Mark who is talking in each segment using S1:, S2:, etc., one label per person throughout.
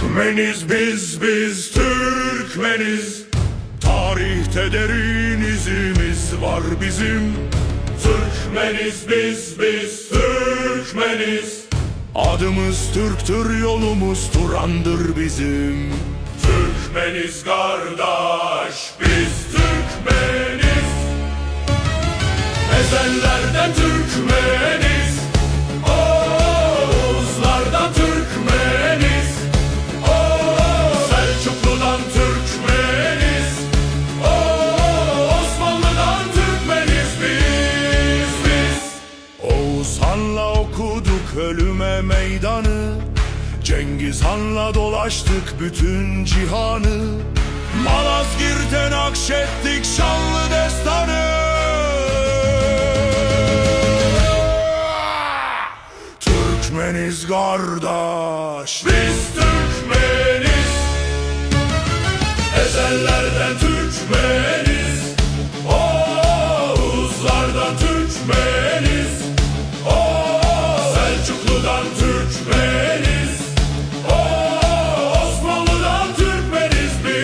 S1: Türkmeniz biz Türkmeniz. Tarihte derin izimiz var bizim. Türkmeniz biz Türkmeniz. Adımız Türktür, yolumuz Turan'dır bizim. Türkmeniz kardeş, biz Türkmeniz. Ezellerden Türkmeniz, Oğuzlardan Türkmeniz, Selçuklu'dan Türkmeniz, Osmanlı'dan Türkmeniz biz. Oğuz Han'la okuduk ölüme meydanı, Cengiz Han'la dolaştık bütün cihanı, Malazgirt'e nakşettik şanlı destanı. Türkmeniz kardeş, biz Türkmeniz. Ezellerden Türkmeniz, Oğuzlardan Türkmeniz, Selçuklu'dan Türkmeniz, Osmanlı'dan Türkmeniz biz.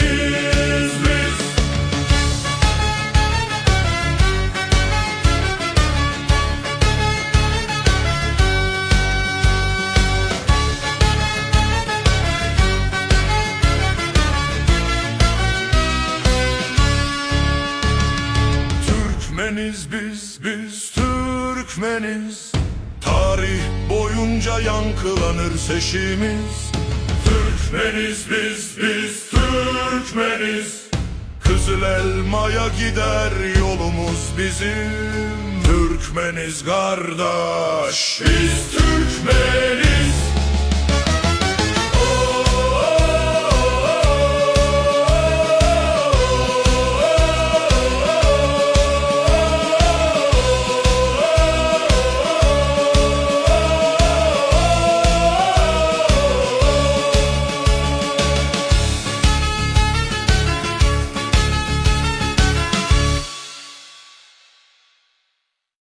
S1: Türkmeniz biz Türkmeniz. Tarih boyunca yankılanır sesimiz. Türkmeniz biz Türkmeniz. Kızıl Elma'ya gider yolumuz bizim. Türkmeniz kardeş, biz Türkmeniz.